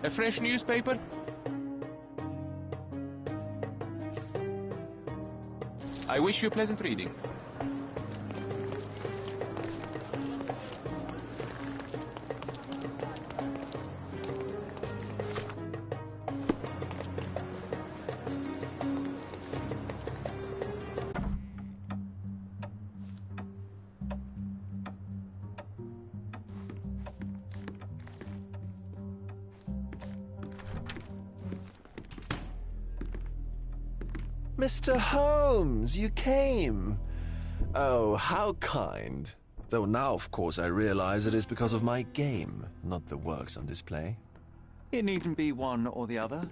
A fresh newspaper? I wish you pleasant reading. Mr. Holmes, you came. Oh, how kind. Though now, of course, I realize it is because of my game, not the works on display. It needn't be one or the other.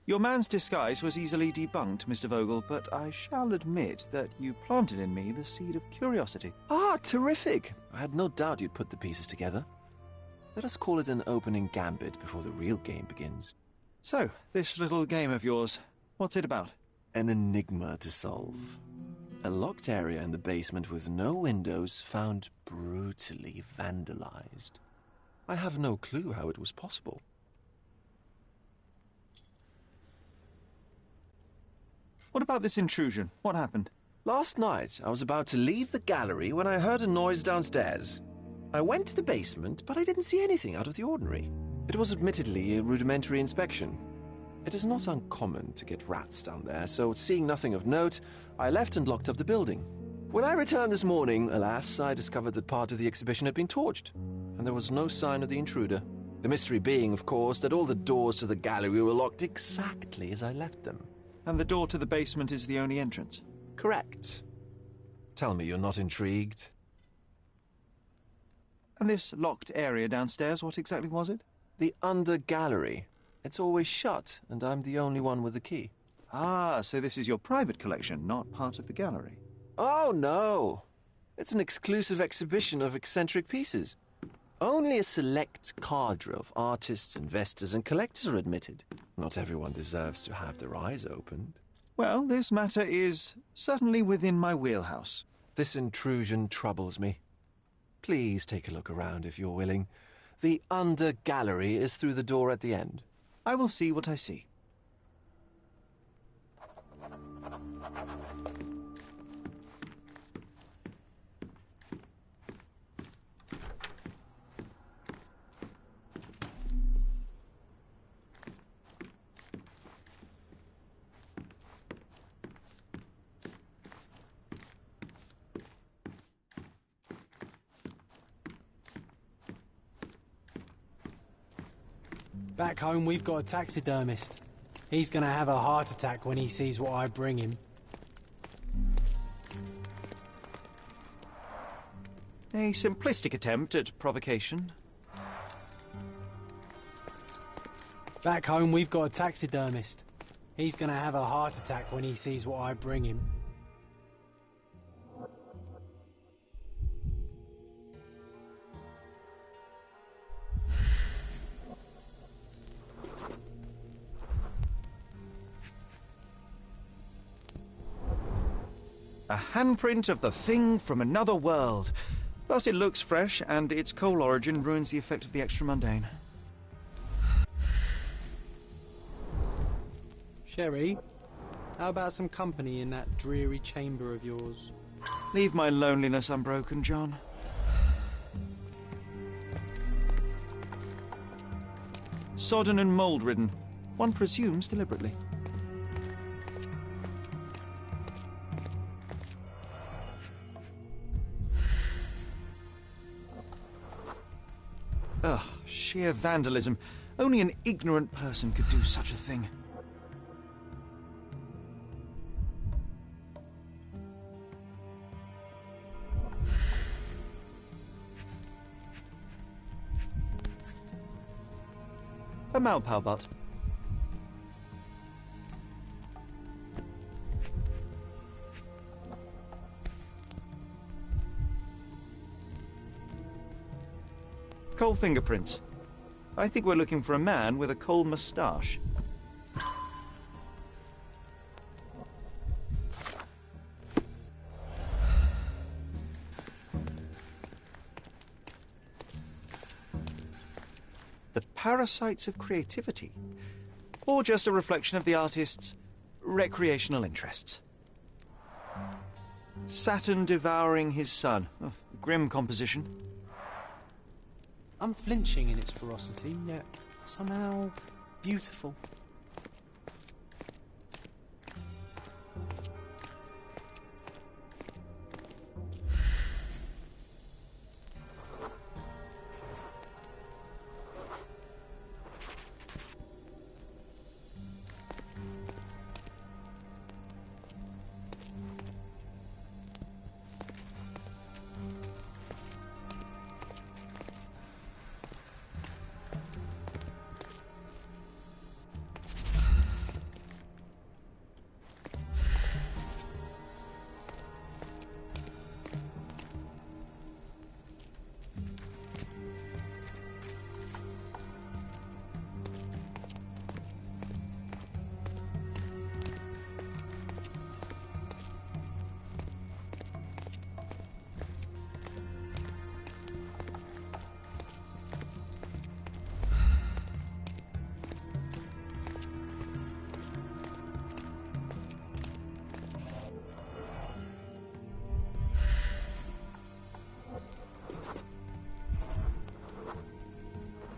Your man's disguise was easily debunked, Mr. Vogel, but I shall admit that you planted in me the seed of curiosity. Ah, terrific. I had no doubt you'd put the pieces together. Let us call it an opening gambit before the real game begins. So, this little game of yours, what's it about? An enigma to solve. A locked area in the basement with no windows found brutally vandalized. I have no clue how it was possible. What about this intrusion? What happened? Last night, I was about to leave the gallery when I heard a noise downstairs. I went to the basement, but I didn't see anything out of the ordinary. It was admittedly a rudimentary inspection. It is not uncommon to get rats down there, so seeing nothing of note, I left and locked up the building. When I returned this morning, alas, I discovered that part of the exhibition had been torched, and there was no sign of the intruder. The mystery being, of course, that all the doors to the gallery were locked exactly as I left them. And the door to the basement is the only entrance? Correct. Tell me you're not intrigued. And this locked area downstairs, what exactly was it? The under gallery. It's always shut, and I'm the only one with the key. Ah, so this is your private collection, not part of the gallery. Oh, no. It's an exclusive exhibition of eccentric pieces. Only a select cadre of artists, investors, and collectors are admitted. Not everyone deserves to have their eyes opened. Well, this matter is certainly within my wheelhouse. This intrusion troubles me. Please take a look around if you're willing. The under gallery is through the door at the end. I will see what I see. Back home, we've got a taxidermist. He's gonna have a heart attack when he sees what I bring him. A simplistic attempt at provocation. Back home, we've got a taxidermist. He's gonna have a heart attack when he sees what I bring him. A handprint of the thing from another world. But it looks fresh, and its coal origin ruins the effect of the extra mundane. Sherry, how about some company in that dreary chamber of yours? Leave my loneliness unbroken, John. Sodden and mould-ridden. One presumes deliberately. Ugh, sheer vandalism. Only an ignorant person could do such a thing. A Malpalbut. Coal fingerprints. I think we're looking for a man with a coal moustache. the parasites of creativity, or just a reflection of the artist's recreational interests. Saturn devouring his sun. Oh, grim composition. Unflinching in its ferocity, yet somehow beautiful.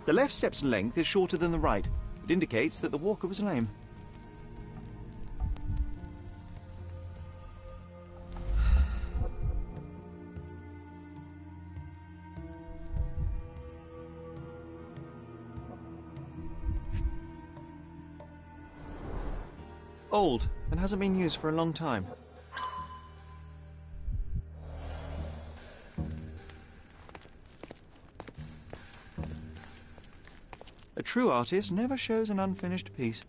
The left step's length is shorter than the right. It indicates that the walker was lame. Old, and hasn't been used for a long time. A true artist never shows an unfinished piece.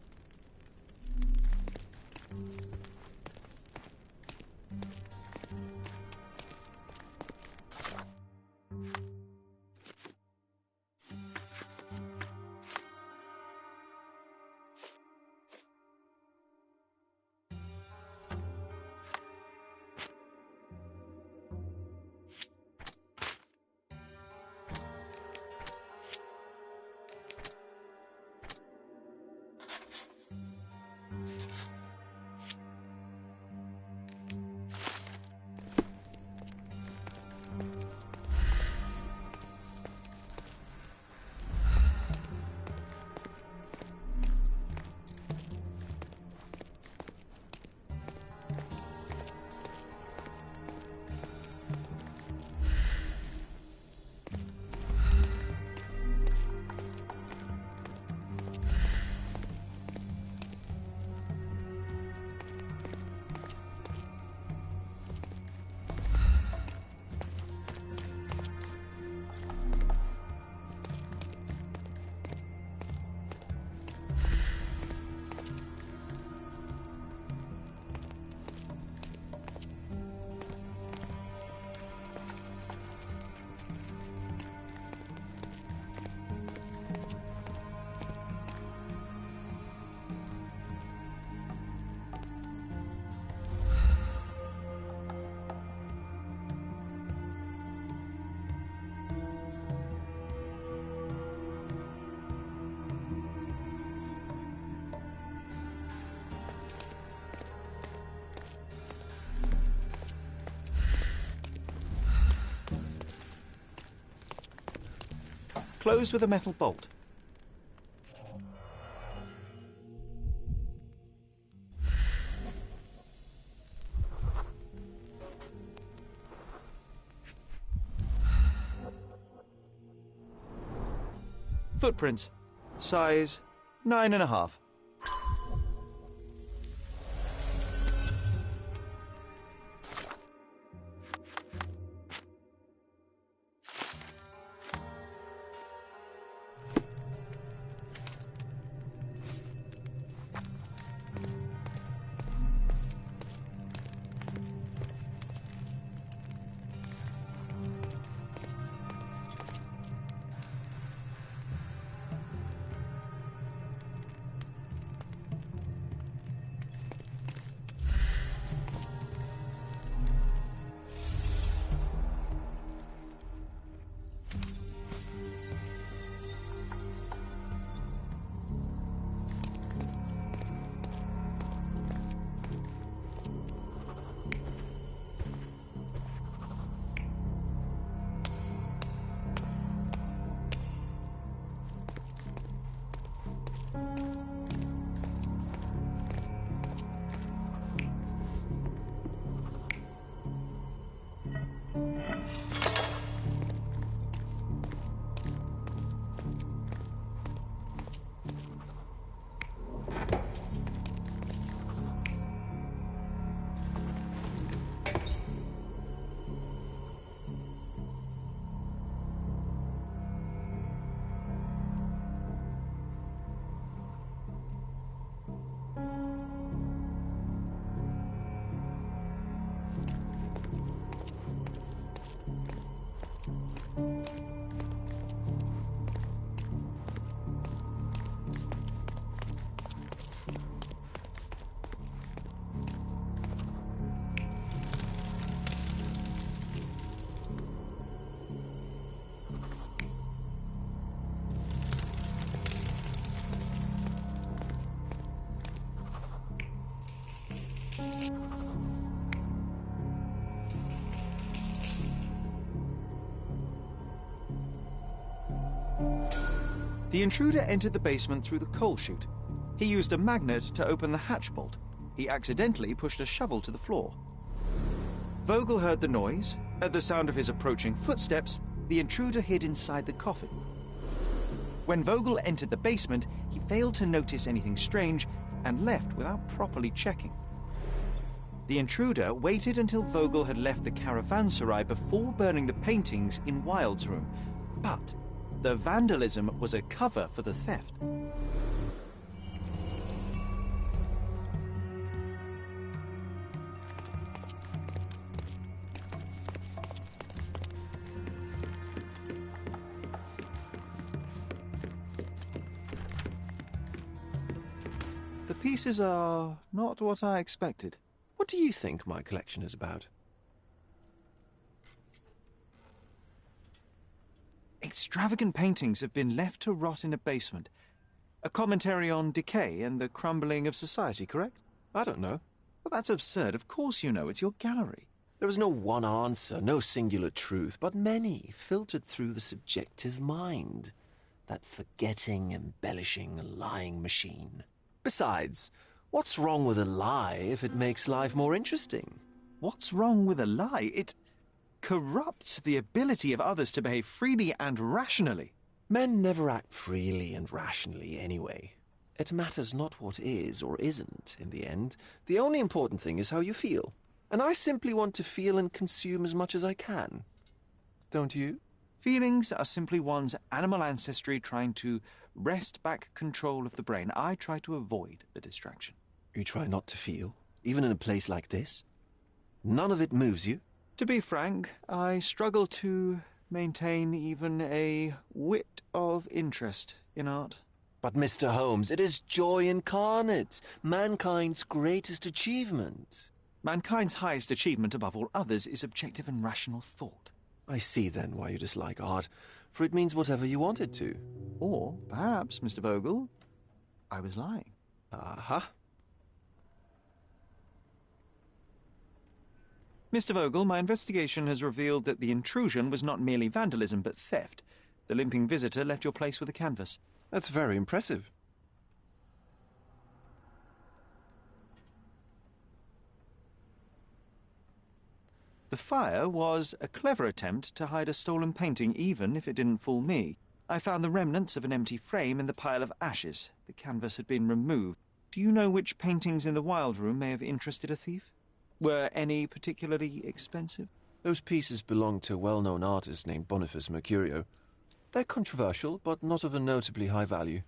Closed with a metal bolt. Footprints. Size 9.5. The intruder entered the basement through the coal chute. He used a magnet to open the hatch bolt. He accidentally pushed a shovel to the floor. Vogel heard the noise. At the sound of his approaching footsteps, the intruder hid inside the coffin. When Vogel entered the basement, he failed to notice anything strange and left without properly checking. The intruder waited until Vogel had left the caravanserai before burning the paintings in Wilde's room. But the vandalism was a cover for the theft. The pieces are not what I expected. What do you think my collection is about? Extravagant paintings have been left to rot in a basement. A commentary on decay and the crumbling of society, correct? I don't know. Well, that's absurd. Of course you know. It's your gallery. There is no one answer, no singular truth, but many filtered through the subjective mind. That forgetting, embellishing, lying machine. Besides, what's wrong with a lie if it makes life more interesting? What's wrong with a lie? It corrupts the ability of others to behave freely and rationally. Men never act freely and rationally anyway. It matters not what is or isn't in the end. The only important thing is how you feel. And I simply want to feel and consume as much as I can. Don't you? Feelings are simply one's animal ancestry trying to wrest back control of the brain. I try to avoid the distraction. You try not to feel, even in a place like this? None of it moves you? To be frank, I struggle to maintain even a whit of interest in art. But Mr. Holmes, it is joy incarnate, mankind's greatest achievement. Mankind's highest achievement above all others is objective and rational thought. I see then why you dislike art, for it means whatever you want it to. Or perhaps, Mr. Vogel, I was lying. Aha. Mr. Vogel, my investigation has revealed that the intrusion was not merely vandalism but theft. The limping visitor left your place with a canvas. That's very impressive. The fire was a clever attempt to hide a stolen painting, even if it didn't fool me. I found the remnants of an empty frame in the pile of ashes. The canvas had been removed. Do you know which paintings in the Wild Room may have interested a thief? Were any particularly expensive? Those pieces belong to a well-known artist named Boniface Mercurio. They're controversial, but not of a notably high value.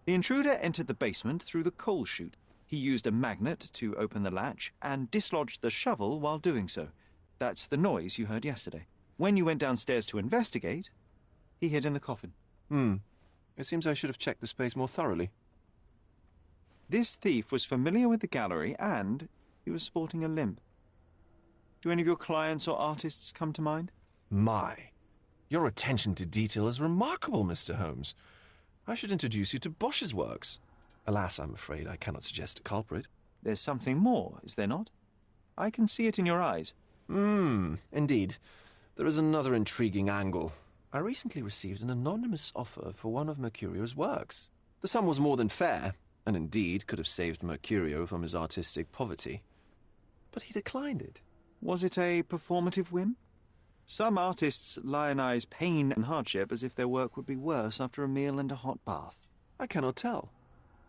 The intruder entered the basement through the coal chute. He used a magnet to open the latch and dislodged the shovel while doing so. That's the noise you heard yesterday. When you went downstairs to investigate, he hid in the coffin. It seems I should have checked the space more thoroughly. This thief was familiar with the gallery and he was sporting a limp. Do any of your clients or artists come to mind? My, your attention to detail is remarkable, Mr. Holmes. I should introduce you to Bosch's works. Alas, I'm afraid I cannot suggest a culprit. There's something more, is there not? I can see it in your eyes. Indeed. There is another intriguing angle. I recently received an anonymous offer for one of Mercurio's works. The sum was more than fair, and indeed could have saved Mercurio from his artistic poverty. But he declined it. Was it a performative whim? Some artists lionize pain and hardship as if their work would be worse after a meal and a hot bath. I cannot tell.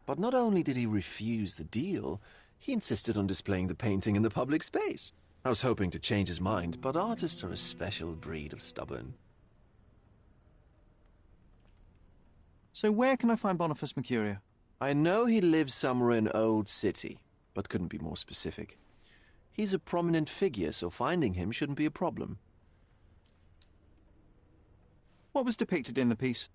But not only did he refuse the deal, he insisted on displaying the painting in the public space. I was hoping to change his mind, but artists are a special breed of stubborn. So where can I find Boniface Mercurio? I know he lives somewhere in Old City, but couldn't be more specific. He's a prominent figure, so finding him shouldn't be a problem. What was depicted in the piece?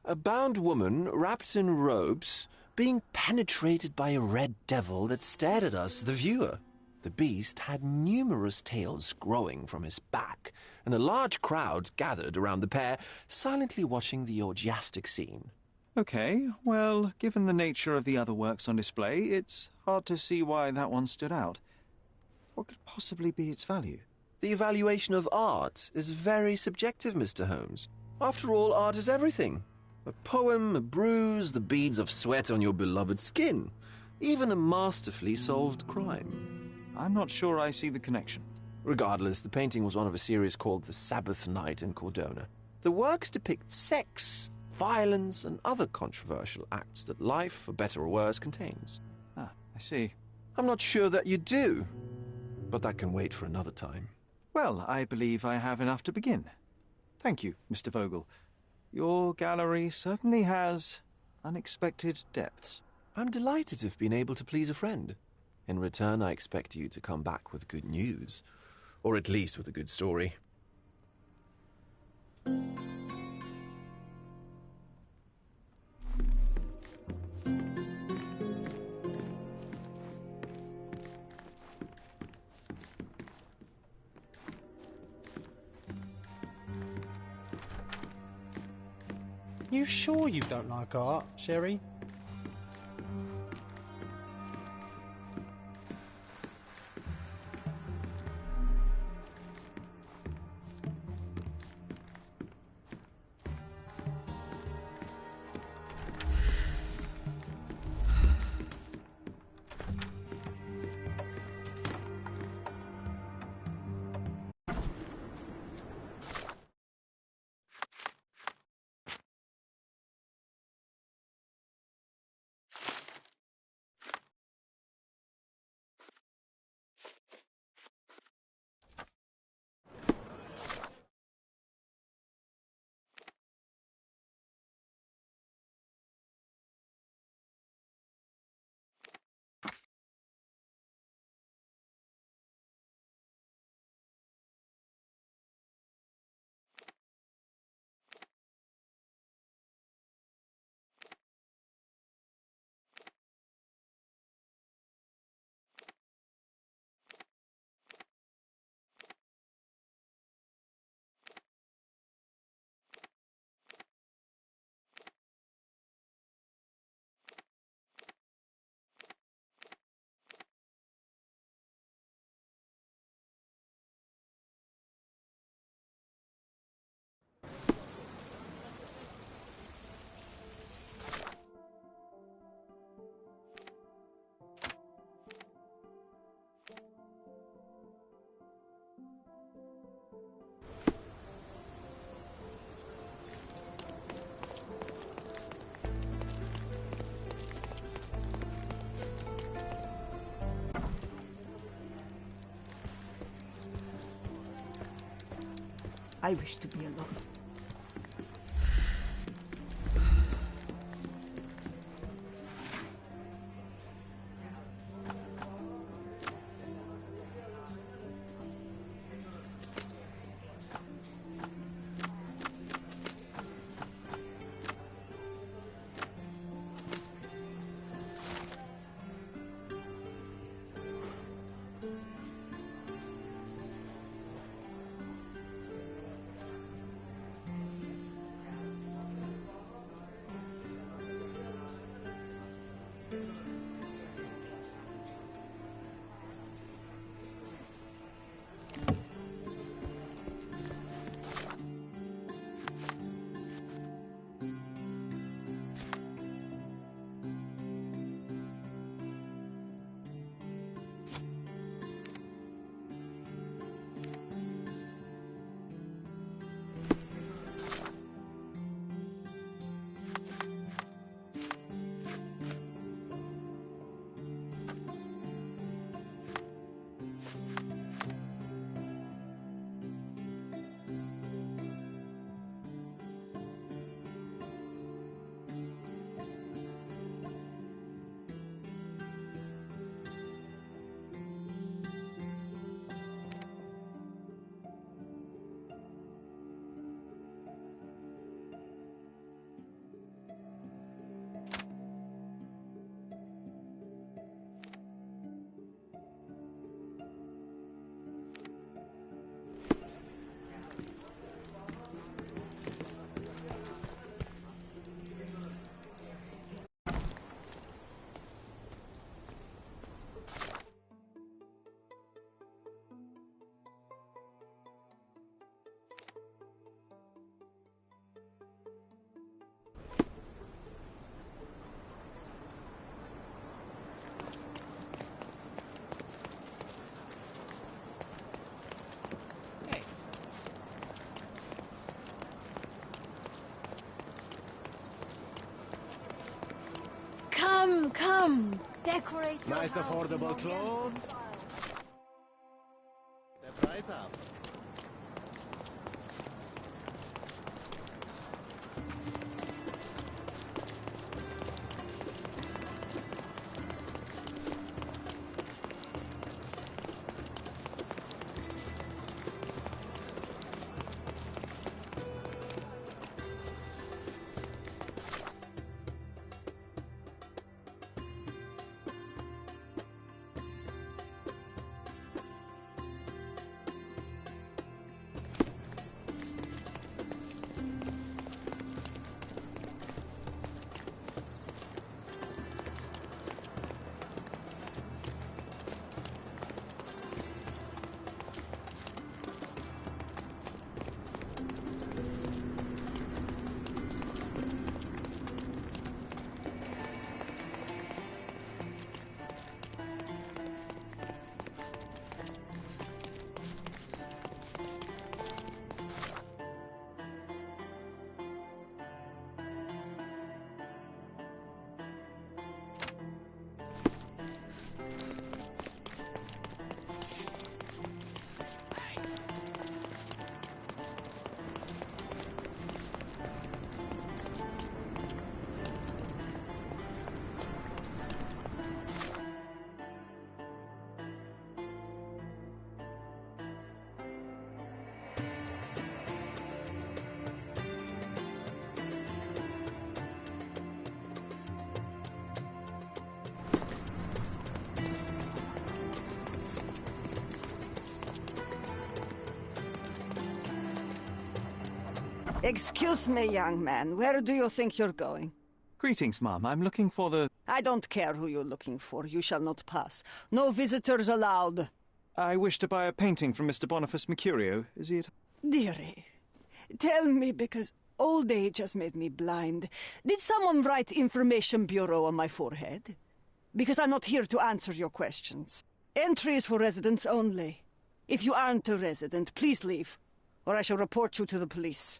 A bound woman, wrapped in robes, being penetrated by a red devil that stared at us, the viewer. The beast had numerous tails growing from his back, and a large crowd gathered around the pair, silently watching the orgiastic scene. Okay, well, given the nature of the other works on display, it's hard to see why that one stood out. What could possibly be its value? The evaluation of art is very subjective, Mr. Holmes. After all, art is everything. A poem, a bruise, the beads of sweat on your beloved skin. Even a masterfully solved crime. I'm not sure I see the connection. Regardless, the painting was one of a series called The Sabbath Night in Cordona. The works depict sex, violence, and other controversial acts that life, for better or worse, contains. Ah, I see. I'm not sure that you do, but that can wait for another time. Well, I believe I have enough to begin. Thank you, Mr. Vogel. Your gallery certainly has unexpected depths. I'm delighted to have been able to please a friend. In return, I expect you to come back with good news. Or at least with a good story. You sure you don't like art, Sherry? I wish to be alone. Come, decorate your Nice house in affordable Oriental clothes. style. Step right up. Excuse me, young man. Where do you think you're going? Greetings, ma'am. I'm looking for the... I don't care who you're looking for. You shall not pass. No visitors allowed. I wish to buy a painting from Mr. Boniface Mercurio. Is he at... Dearie, tell me, because old age has made me blind. Did someone write Information Bureau on my forehead? Because I'm not here to answer your questions. Entry is for residents only. If you aren't a resident, please leave, or I shall report you to the police.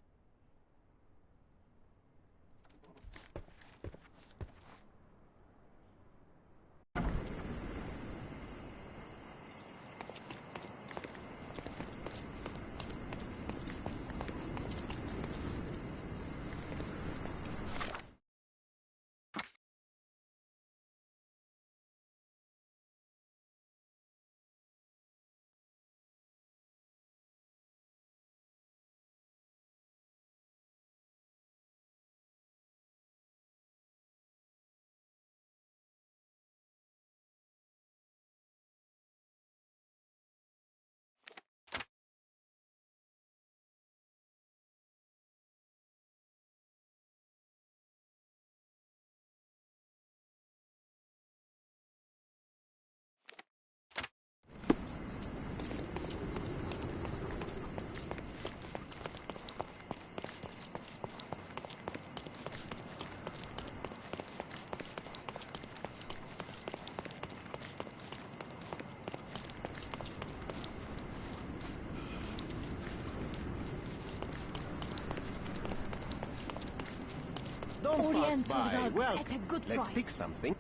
Don't pass Oriental by. rugs Well, at a good let's price. pick something.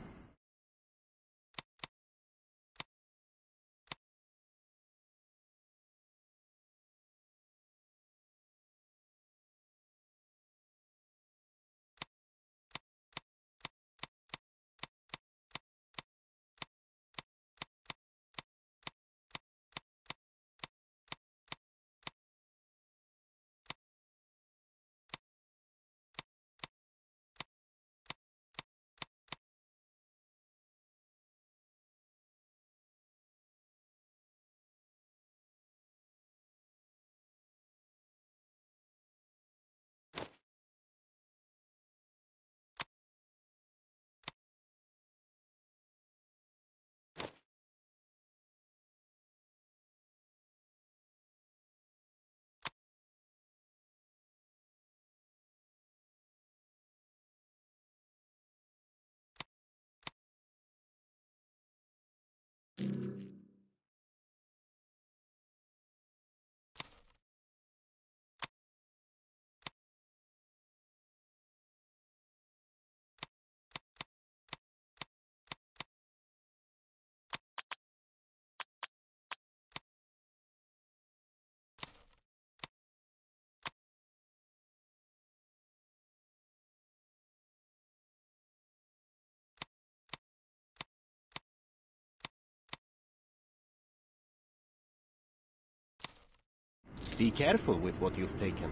Be careful with what you've taken.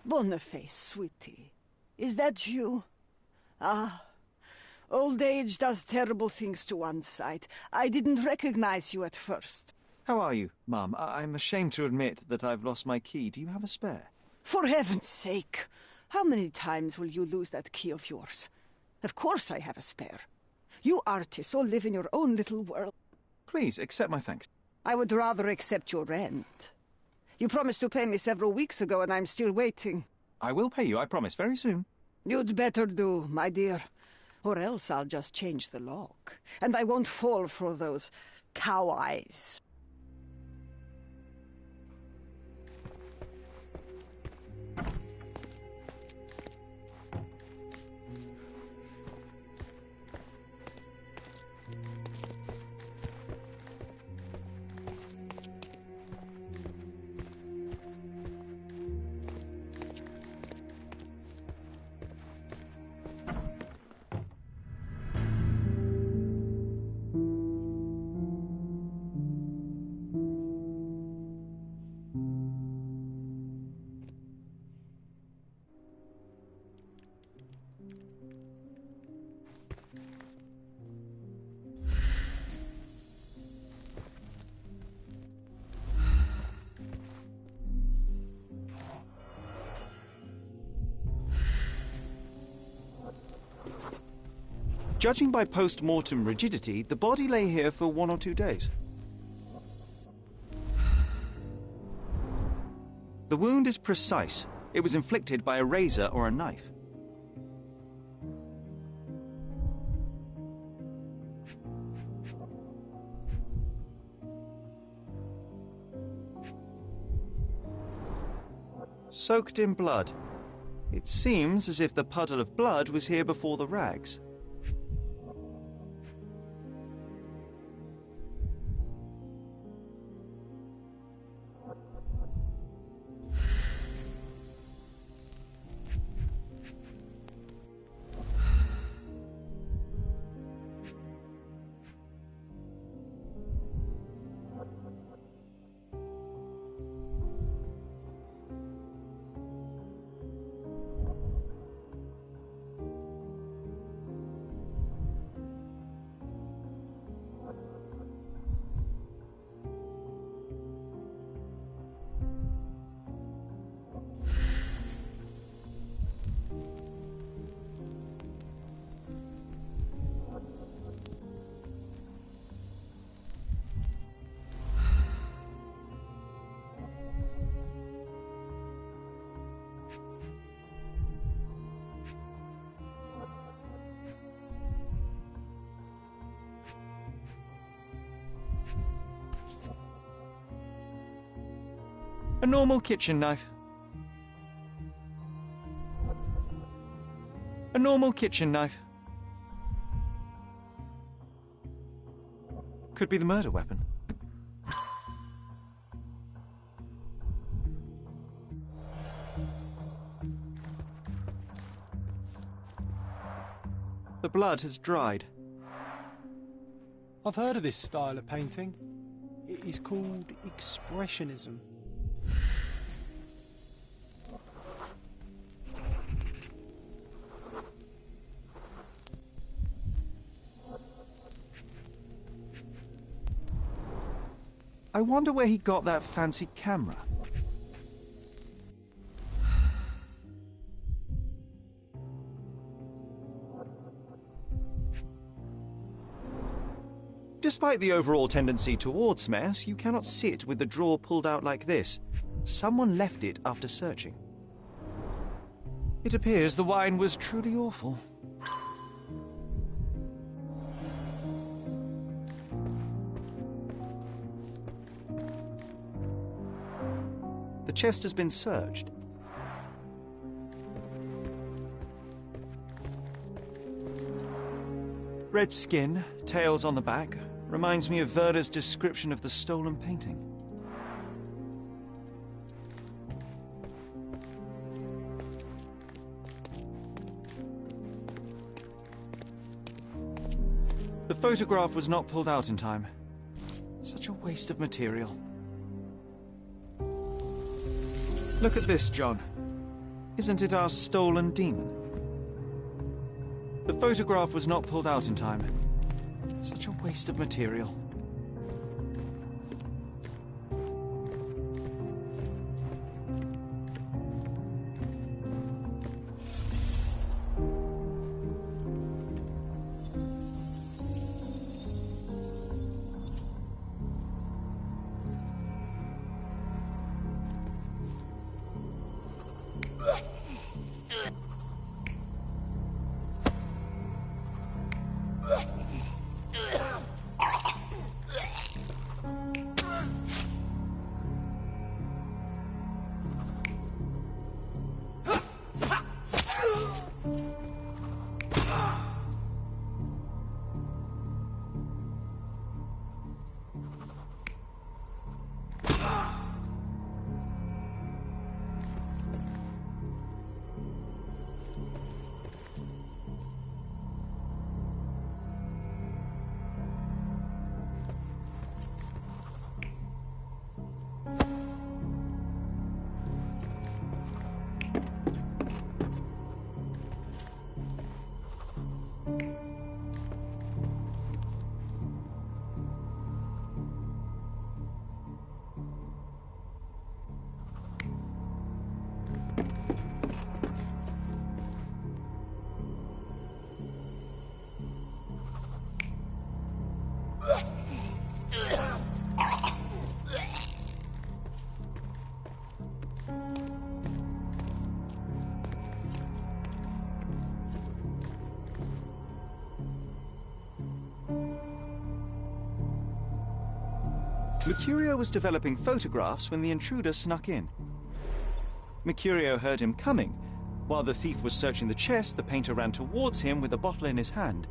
Boniface, sweetie. Is that you? Ah, old age does terrible things to one's sight. I didn't recognize you at first. How are you, Mum? I'm ashamed to admit that I've lost my key. Do you have a spare? For heaven's sake! How many times will you lose that key of yours? Of course I have a spare. You artists all live in your own little world. Please, accept my thanks. I would rather accept your rent. You promised to pay me several weeks ago, and I'm still waiting. I will pay you, I promise, very soon. You'd better do, my dear. Or else I'll just change the lock. And I won't fall for those cow eyes. Judging by post-mortem rigidity, the body lay here for 1 or 2 days. The wound is precise. It was inflicted by a razor or a knife. Soaked in blood. It seems as if the puddle of blood was here before the rags. A normal kitchen knife. A normal kitchen knife. Could be the murder weapon. The blood has dried. I've heard of this style of painting. It is called expressionism. I wonder where he got that fancy camera. Despite the overall tendency towards mess, you cannot sit with the drawer pulled out like this. Someone left it after searching. It appears the wine was truly awful. The chest has been searched. Red skin, tails on the back, reminds me of Werder's description of the stolen painting. The photograph was not pulled out in time. Such a waste of material. Look at this, John. Isn't it our stolen demon? The photograph was not pulled out in time. Such a waste of material. Mercurio was developing photographs when the intruder snuck in. Mercurio heard him coming. While the thief was searching the chest, the painter ran towards him with a bottle in his hand.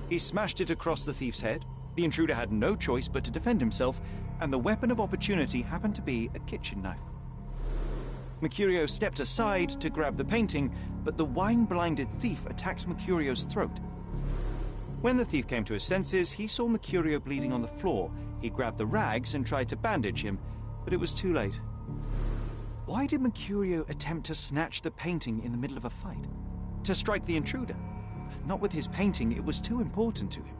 He smashed it across the thief's head. The intruder had no choice but to defend himself, and the weapon of opportunity happened to be a kitchen knife. Mercurio stepped aside to grab the painting, but the wine-blinded thief attacked Mercurio's throat. When the thief came to his senses, he saw Mercurio bleeding on the floor. He grabbed the rags and tried to bandage him, but it was too late. Why did Mercurio attempt to snatch the painting in the middle of a fight? To strike the intruder? Not with his painting, it was too important to him.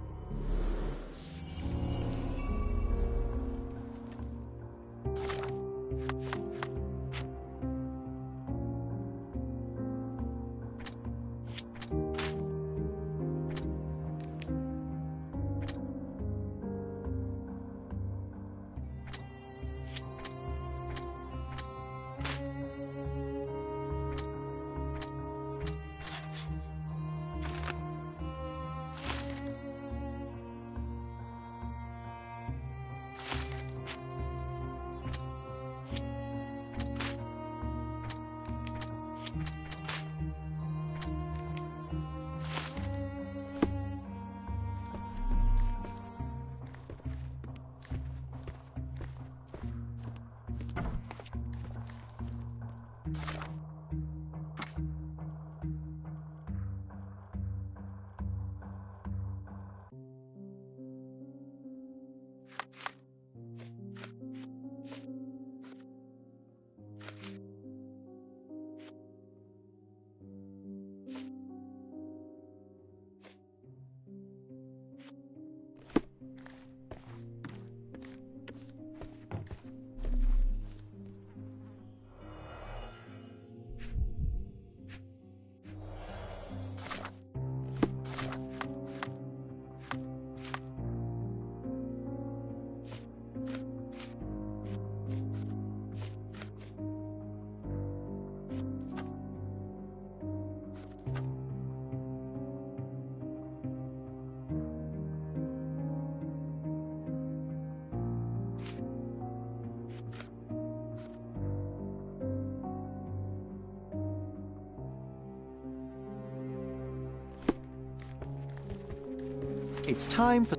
It's time for...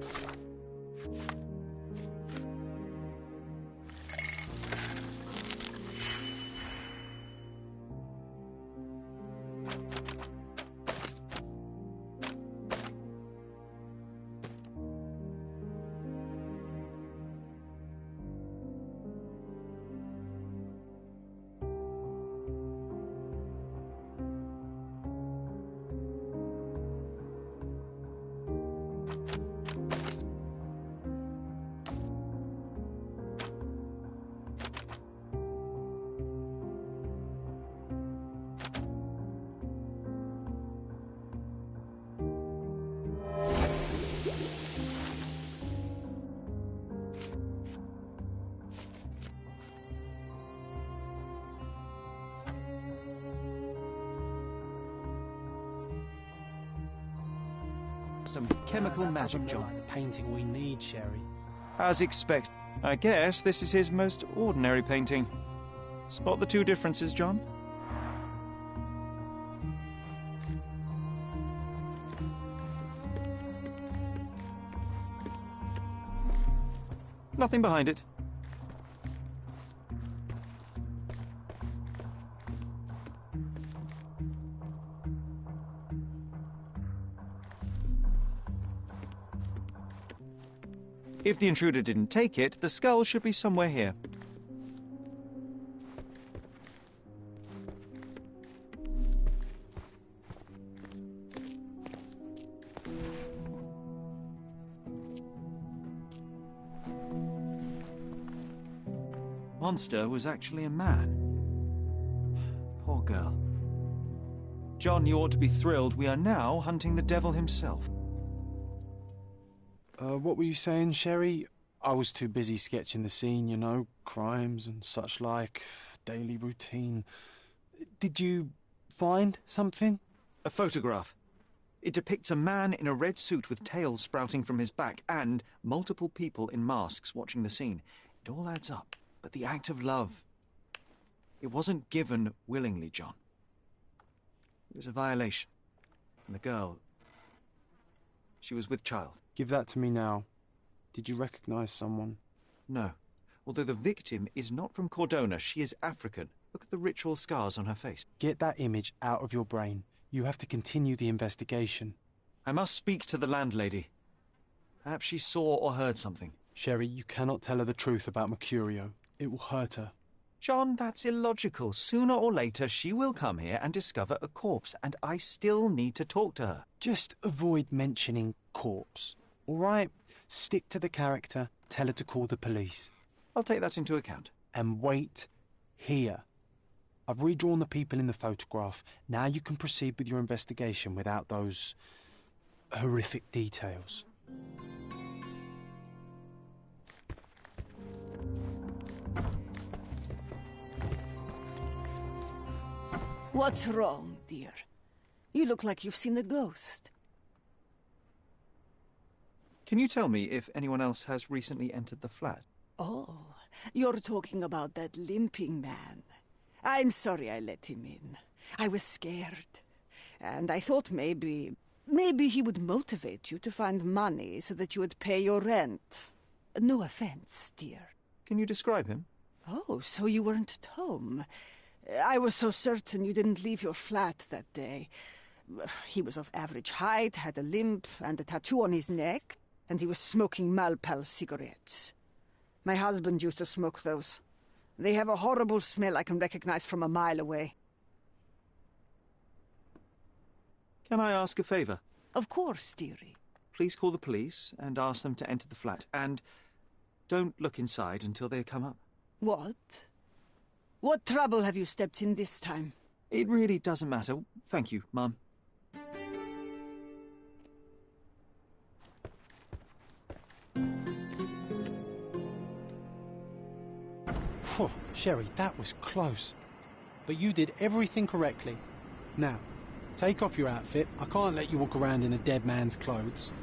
some chemical That magic, doesn't look John. like the painting we need, Sherry. As expected. I guess this is his most ordinary painting. Spot the two differences, John? Nothing behind it. If the intruder didn't take it, the skull should be somewhere here. Monster was actually a man. Poor girl. John, you ought to be thrilled. We are now hunting the devil himself. What were you saying, Sherry? I was too busy sketching the scene, you know, crimes and such like, daily routine. Did you find something? A photograph. It depicts a man in a red suit with tails sprouting from his back and multiple people in masks watching the scene. It all adds up. But the act of love, it wasn't given willingly, John. It was a violation. And the girl, she was with child. Give that to me now. Did you recognize someone? No. Although the victim is not from Cordona, she is African. Look at the ritual scars on her face. Get that image out of your brain. You have to continue the investigation. I must speak to the landlady. Perhaps she saw or heard something. Sherry, you cannot tell her the truth about Mercurio. It will hurt her. John, that's illogical. Sooner or later, she will come here and discover a corpse, and I still need to talk to her. Just avoid mentioning corpse. All right? Stick to the character. Tell her to call the police. I'll take that into account. And wait here. I've redrawn the people in the photograph. Now you can proceed with your investigation without those horrific details. What's wrong, dear? You look like you've seen a ghost. Can you tell me if anyone else has recently entered the flat? Oh, you're talking about that limping man. I'm sorry I let him in. I was scared. And I thought maybe he would motivate you to find money so that you would pay your rent. No offense, dear. Can you describe him? Oh, so you weren't at home. I was so certain you didn't leave your flat that day. He was of average height, had a limp and a tattoo on his neck, and he was smoking Malpal cigarettes. My husband used to smoke those. They have a horrible smell I can recognize from a mile away. Can I ask a favor? Of course, dearie. Please call the police and ask them to enter the flat. And don't look inside until they come up. What? What trouble have you stepped in this time? It really doesn't matter. Thank you, Mum. Phew, Sherry, that was close. But you did everything correctly. Now, take off your outfit. I can't let you walk around in a dead man's clothes.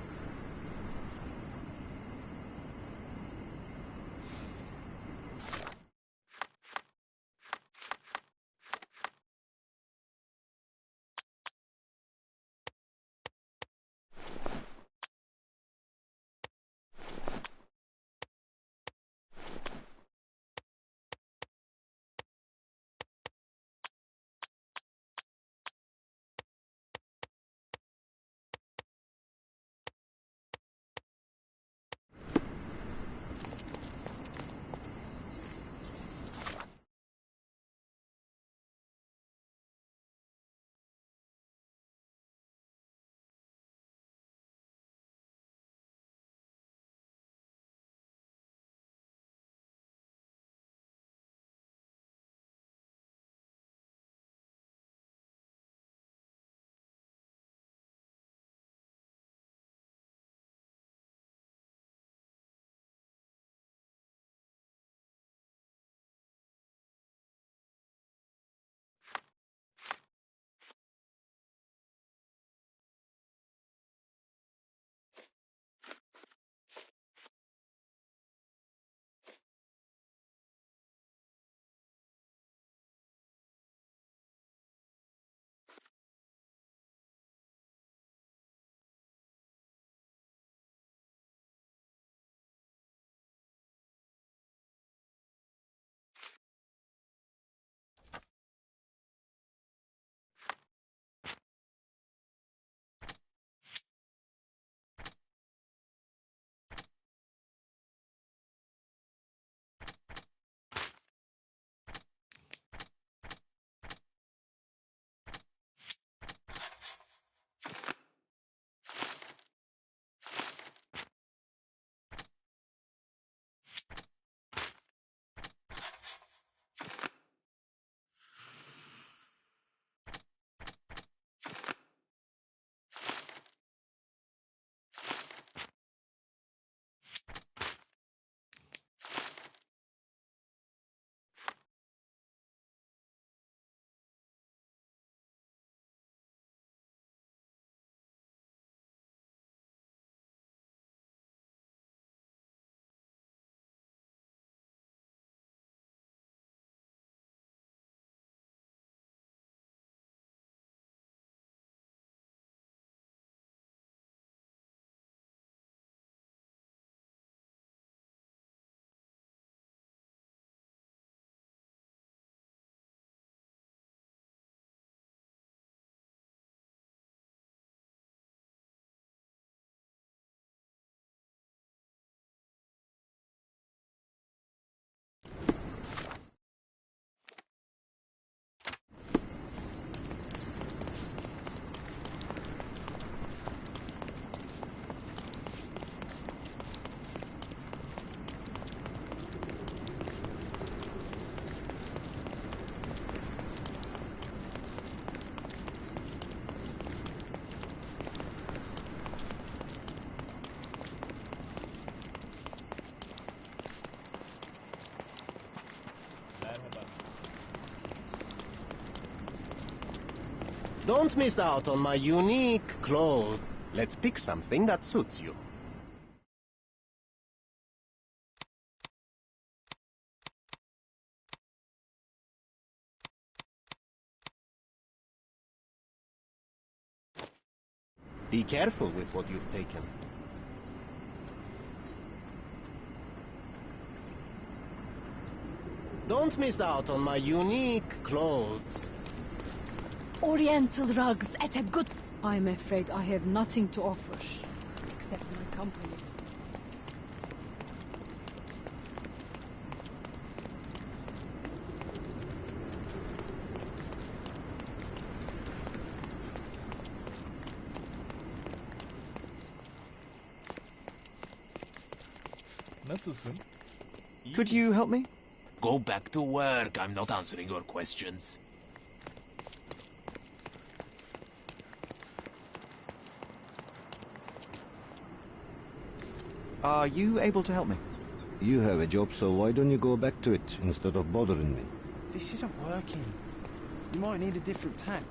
Don't miss out on my unique clothes. Let's pick something that suits you. Be careful with what you've taken. Don't miss out on my unique clothes. Oriental rugs at a good... I'm afraid I have nothing to offer, except my company. Could you help me? Go back to work. I'm not answering your questions. Are you able to help me? You have a job, so why don't you go back to it instead of bothering me? This isn't working. You might need a different tack.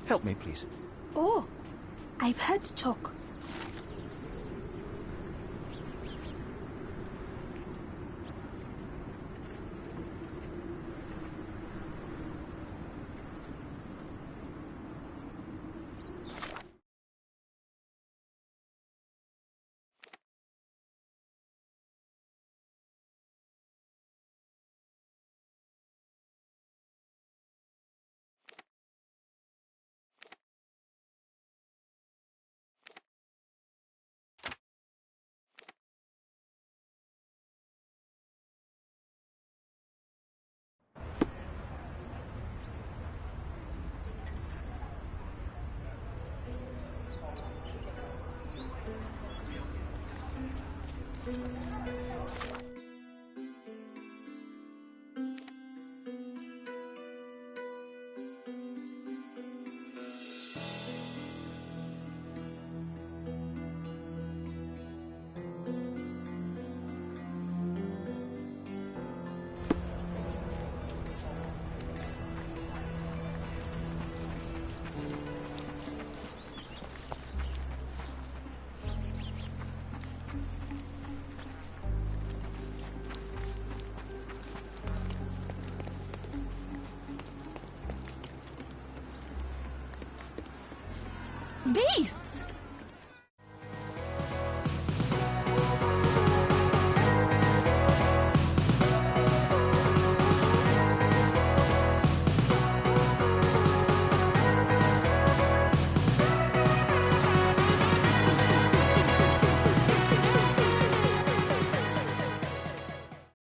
Help me, please. Oh, I've heard talk. Beasts!